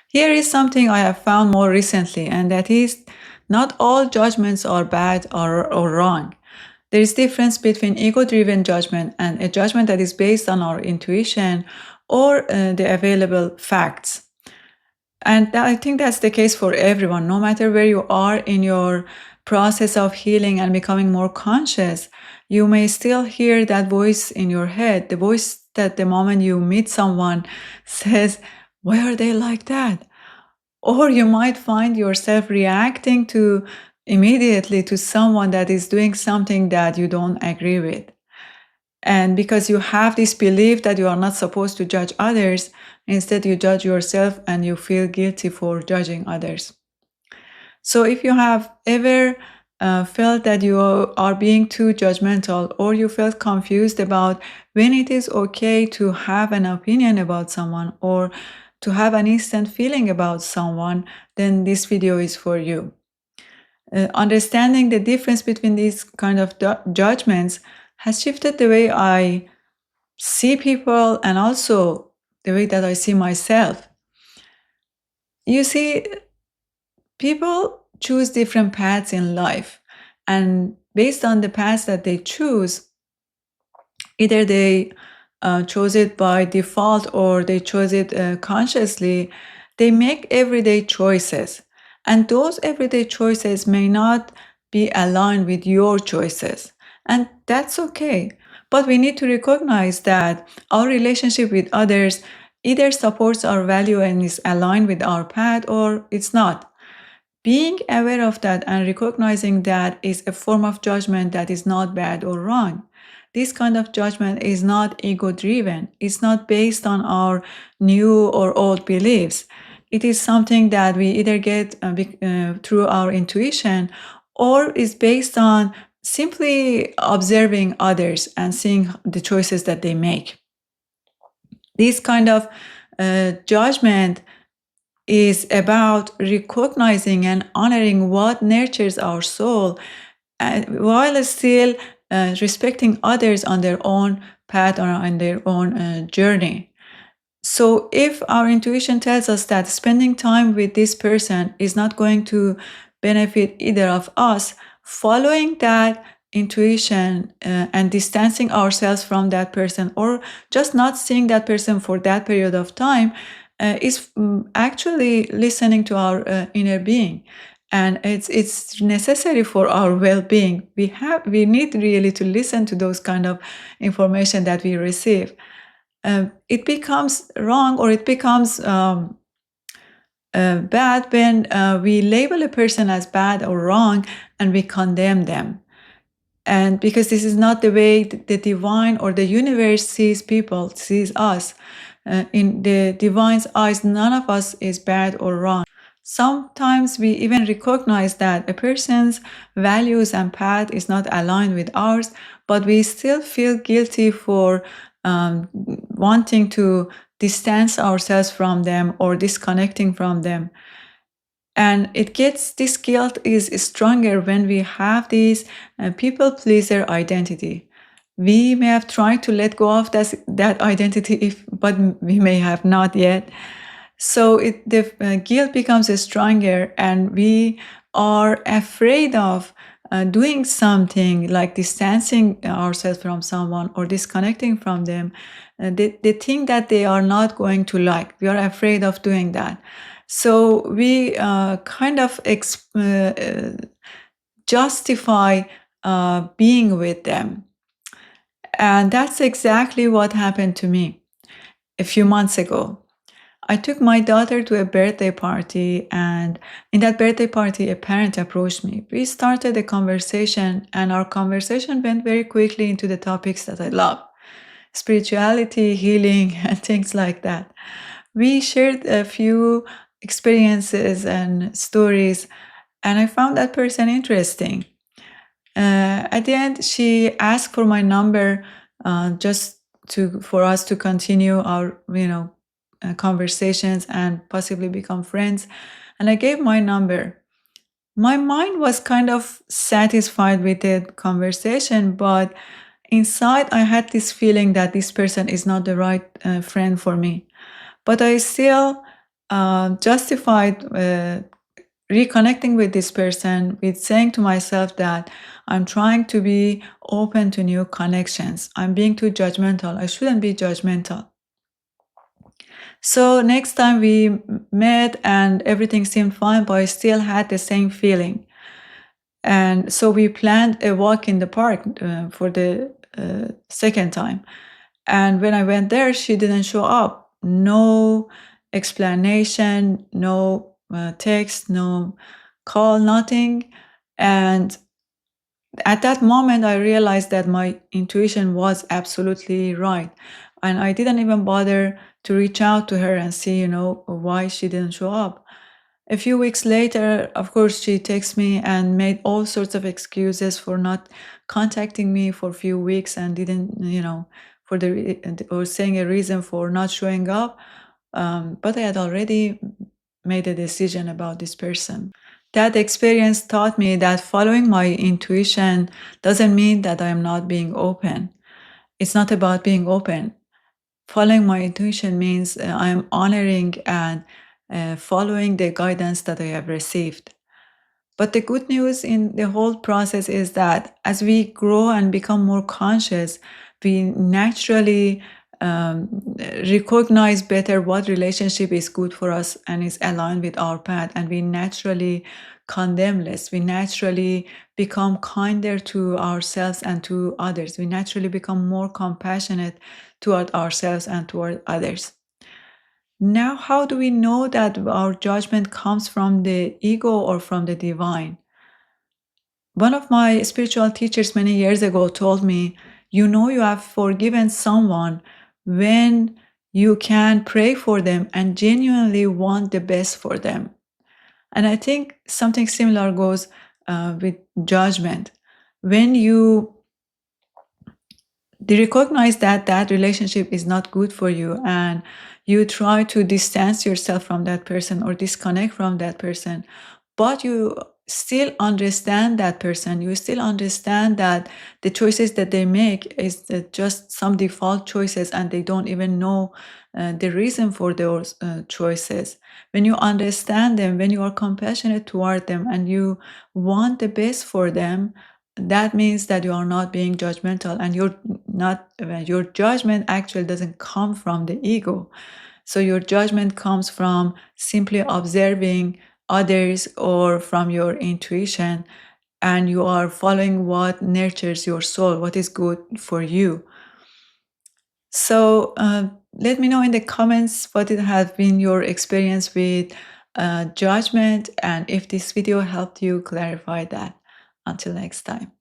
Here is something I have found more recently, and that is not all judgments are bad or wrong. There is difference between ego-driven judgment and a judgment that is based on our intuition or the available facts. And I think that's the case for everyone, no matter where you are in your process of healing and becoming more conscious. You may still hear that voice in your head, the voice that the moment you meet someone says, "Why are they like that?" Or you might find yourself reacting to immediately to someone that is doing something that you don't agree with. And because you have this belief that you are not supposed to judge others, instead you judge yourself and you feel guilty for judging others. So if you have ever felt that you are being too judgmental, or you felt confused about when it is okay to have an opinion about someone or to have an instant feeling about someone, then this video is for you. Understanding the difference between these kind of judgments has shifted the way I see people and also the way that I see myself. You see, people choose different paths in life, and based on the paths that they choose, either they chose it by default or they chose it consciously, they make everyday choices. And those everyday choices may not be aligned with your choices. And that's okay. But we need to recognize that our relationship with others either supports our value and is aligned with our path, or it's not. Being aware of that and recognizing that is a form of judgment that is not bad or wrong. This kind of judgment is not ego driven. It's not based on our new or old beliefs. It is something that we either get through our intuition, or is based on simply observing others and seeing the choices that they make. This kind of judgment is about recognizing and honoring what nurtures our soul, while still respecting others on their own path or on their own journey. So, if our intuition tells us that spending time with this person is not going to benefit either of us, following that intuition and distancing ourselves from that person, or just not seeing that person for that period of time, is actually listening to our inner being. And it's necessary for our well-being. We need really to listen to those kind of information that we receive. It becomes wrong, or it becomes bad when we label a person as bad or wrong and we condemn them. And because this is not the way the divine or the universe sees people, sees us. In the divine's eyes, none of us is bad or wrong. Sometimes we even recognize that a person's values and path is not aligned with ours, but we still feel guilty for wanting to distance ourselves from them or disconnecting from them. And this guilt is stronger when we have this people pleaser identity. We may have tried to let go of that identity, but we may have not yet. So the guilt becomes stronger, and we are afraid of doing something like distancing ourselves from someone or disconnecting from them. They think that they are not going to like. We are afraid of doing that. So we kind of justify being with them. And that's exactly what happened to me a few months ago. I took my daughter to a birthday party, and in that birthday party, a parent approached me. We started a conversation, and our conversation went very quickly into the topics that I love: spirituality, healing, and things like that. We shared a few experiences and stories, and I found that person interesting. At the end, she asked for my number just for us to continue our conversations and possibly become friends. And I gave my number. My mind was kind of satisfied with the conversation, but inside I had this feeling that this person is not the right friend for me. But I still justified reconnecting with this person, with saying to myself that I'm trying to be open to new connections. I'm being too judgmental. I shouldn't be judgmental. So next time we met and everything seemed fine, but I still had the same feeling. And so we planned a walk in the park for the second time. And when I went there, she didn't show up. No explanation, no text, no call, nothing. And at that moment, I realized that my intuition was absolutely right. And I didn't even bother to reach out to her and see, why she didn't show up. A few weeks later, of course, she texted me and made all sorts of excuses for not contacting me for a few weeks and didn't, for or saying a reason for not showing up. But I had already made a decision about this person. That experience taught me that following my intuition doesn't mean that I am not being open. It's not about being open. Following my intuition means I am honoring and following the guidance that I have received. But the good news in the whole process is that as we grow and become more conscious, we naturally um, recognize better what relationship is good for us and is aligned with our path, and we naturally condemn less. We naturally become kinder to ourselves and to others. We naturally become more compassionate toward ourselves and toward others. Now, how do we know that our judgment comes from the ego or from the divine? One of my spiritual teachers many years ago told me, you know, you have forgiven someone when you can pray for them and genuinely want the best for them. And I think something similar goes with judgment. When you recognize that that relationship is not good for you and you try to distance yourself from that person or disconnect from that person, but you still understand that person, you still understand that the choices that they make is just some default choices and they don't even know the reason for those choices. When you understand them, when you are compassionate toward them and you want the best for them, that means that you are not being judgmental, and you're not your judgment actually doesn't come from the ego. So your judgment comes from simply observing others or from your intuition, and you are following what nurtures your soul, what is good for you. So let me know in the comments what it has been your experience with judgment, and if this video helped you clarify that. Until next time.